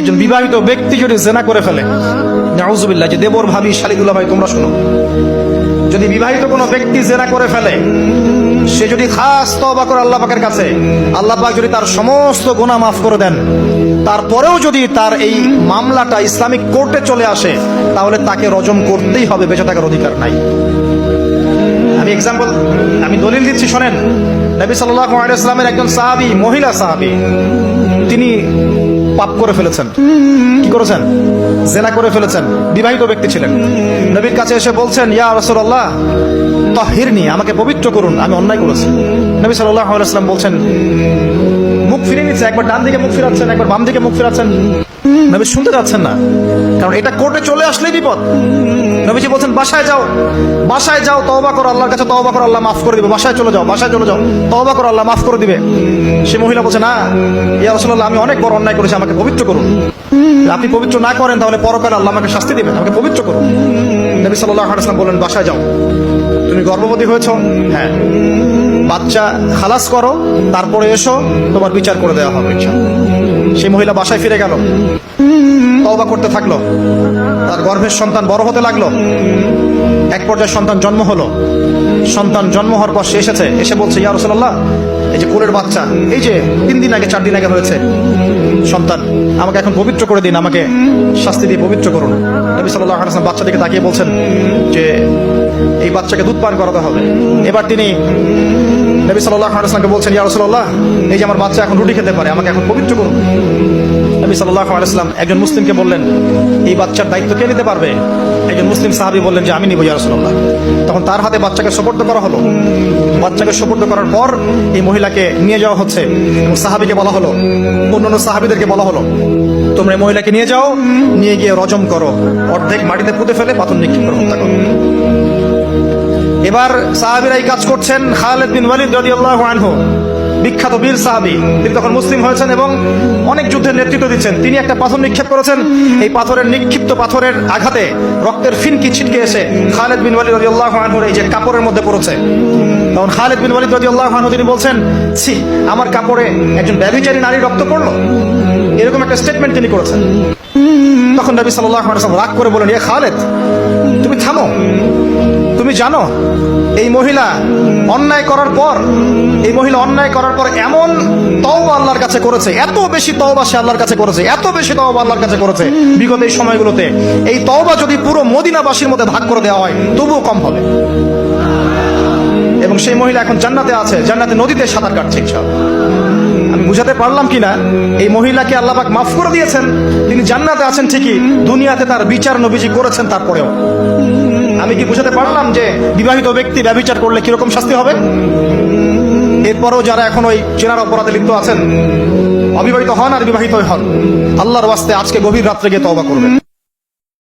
একজন বিবাহিত ব্যক্তি যদি জেনা করে ফেলে, নাউজুবিল্লাহ, যে দেবর ভাবি শালিদুল্লাহ ভাই তোমরা শোনো, যদি বিবাহিত কোনো ব্যক্তি জেনা করে ফেলে, সে যদি খাস তওবা করে আল্লাহ পাকের কাছে, আল্লাহ পাক যদি তার সমস্ত গুনাহ মাফ করে দেন, তারপরেও যদি তার এই মামলাটা ইসলামিক কোর্টে চলে আসে, তাহলে তাকে রজম করতেই হবে, বেঁচে থাকার অধিকার নাই। আমি দলিল দিচ্ছি, শোনেন। নবী সাল্লাল্লাহু আলাইহি ওয়াসাল্লামের একজন সাহাবী, মহিলা সাহাবী, তিনি পাপ করে ফেলেছেন। কি করেছেন? জেনা করে ফেলেছেন। বিবাহিত ব্যক্তি ছিলেন। নবীর কাছে এসে বলছেন, ইয়া রাসূলুল্লাহ তাহিরনি, আমাকে পবিত্র করুন, আমি অন্যায় করেছি। নবী সাল্লাল্লাহু আলাইহি ওয়াসাল্লাম বলছেন, মুখ ফিরিয়ে নিচ্ছে, একবার ডান দিকে মুখ ফিরাচ্ছেন, একবার বাম দিকে মুখ ফিরাচ্ছেন। নবী শুনতে যাচ্ছেন না, কারণ এটা কোর্টে চলে আসলেই বিপদ। নবীজি বলছেন, বাসায় যাও, বাসায় যাও, তওবা করো, আল্লাহর কাছে তওবা করো, আল্লাহ মাফ করে দিবে। বাসায় চলে যাও, বাসায় চলে যাও, তওবা করো, আল্লাহ মাফ করে দিবে। সে মহিলা বলছে, না ইয়া রাসূলুল্লাহ, আমি অনেক বড় অন্যায় করেছি, আমাকে পবিত্র করুন। আপনি পবিত্র না করেন তাহলে পরকালে আল্লাহ আমাকে শাস্তি দিবেন, আমাকে পবিত্র করুন। নবী সাল্লাল্লাহু আলাইহি ওয়াসাল্লাম বললেন, বাসায় যাও। তুমি গর্ভবতী হয়েছো? হ্যাঁ। বাচ্চা খালাস করো, তারপরে এসো, তোমার বিচার করে দেওয়া হবে ইনশাআল্লাহ। সেই মহিলা বাসায় ফিরে গেল, তওবা করতে থাকলো, তার গর্ভের সন্তান বড় হতে লাগলো। এক পর্যায়ে সন্তান জন্ম হলো। সন্তান জন্ম হওয়ার পর সে এসে বলছে, ইয়া রাসূলুল্লাহ, এই যে কোলের বাচ্চা, এই যে 3 দিন আগে 4 দিন আগে হয়েছে সন্তান, আমাকে এখন পবিত্র করে দিন, আমাকে শাস্তি দিয়ে পবিত্র করুন। নবী সাল্লাল্লাহু আলাইহি ওয়াসাল্লাম বাচ্চা দিকে তাকিয়ে বলছেন যে এই বাচ্চাকে দুধ পান করাতে হবে। এবার তিনি নবী সাল্লাল্লাহু আলাইহি ওয়াসাল্লামকে বলছেন, ইয়া রাসূলুল্লাহ, এই যে আমার বাচ্চা এখন রুটি খেতে পারে, আমাকে এখন পবিত্র করুন। নবী সাল্লাল্লাহু আলাইহি ওয়াসাল্লাম একজন মুসলিমকে বললেন, এই বাচ্চার দায়িত্ব কে নিতে পারবে? একজন মুসলিম সাহাবী বললেন যে আমি নিব ইয়া রাসূলুল্লাহ। তখন তার হাতে বাচ্চাকে সুপর্দ করা হলো। বাচ্চাকে সুপর্দ করার পর এই মহিলাকে নিয়ে যাওয়া হচ্ছে এবং সাহাবীকে বলা হলো, অন্যান্য সাহাবীদেরকে বলা হলো, তোমরা এই মহিলাকে নিয়ে যাও, নিয়ে গিয়ে রজম করো, অর্ধেক মাটিতে পুঁতে ফেলে পাথর নিক্ষেপ করে হত্যা করো। এবার সাহাবীরা এই কাজ করছেন। খালিদ বিন ওয়ালিদ রাদিয়াল্লাহু আনহু, বিখ্যাত বীর সাহাবী, তিনি তখন মুসলিম হয়েছেন এবং অনেক যুদ্ধের নেতৃত্ব দিচ্ছেন। তিনি একটা পাথর নিক্ষেপ করেছেন, এই পাথরের নিক্ষিপ্ত পাথরের আঘাতে রক্তের ফিনকি ছিটকে এসে খালিদ বিন ওয়ালিদ রাদিয়াল্লাহু আনহুর এই যে কাপড়ের মধ্যে পড়েছে। তখন খালিদ বিন ওয়ালিদ রাদিয়াল্লাহু আনহু তিনি বলছেন, ছি, আমার কাপড়ে একজন ব্যভিচারী নারীর রক্ত পড়লো, এরকম একটা স্টেটমেন্ট তিনি করেছেন। তখন নবী সাল্লাল্লাহু আলাইহি ওয়াসাল্লাম রাগ করে বলেন, ইয়া খালিদ, তুমি থামো, তুমি জানো এই মহিলা অন্যায় করার পর এমন তওবা আল্লাহর কাছে করেছে, এত বেশি তওবা সে আল্লাহর কাছে করেছে, এত বেশি তওবা আল্লাহর কাছে করেছে বিগত এই সময়গুলোতে, এই তওবা যদি পুরো মদিনাবাসীর মধ্যে ভাগ করে দেওয়া হয় তবুও কম হবে। এবং সেই মহিলা এখন জান্নাতে আছে, জান্নাতে নদীতে সাঁতার কাটছে ইনশাআল্লাহ। আমি বুঝাতে পারলাম কিনা? এই মহিলাকে আল্লাহ পাক মাফ করে দিয়েছেন, তিনি জান্নাতে আছেন ঠিকই, দুনিয়াতে তার বিচার নবীজি করেছেন তারপরেও। আমি কি বুঝাতে পারলাম যে বিবাহিত ব্যক্তি ব্যভিচার করলে কিরকম শাস্তি হবে? এরপরও যারা এখন ওই চেনার অপরাধে লিপ্ত আছেন, অবিবাহিত হন আর বিবাহিত হন, আল্লাহর ওয়াস্তে আজকে গভীর রাত্রে গিয়ে তওবা করবেন।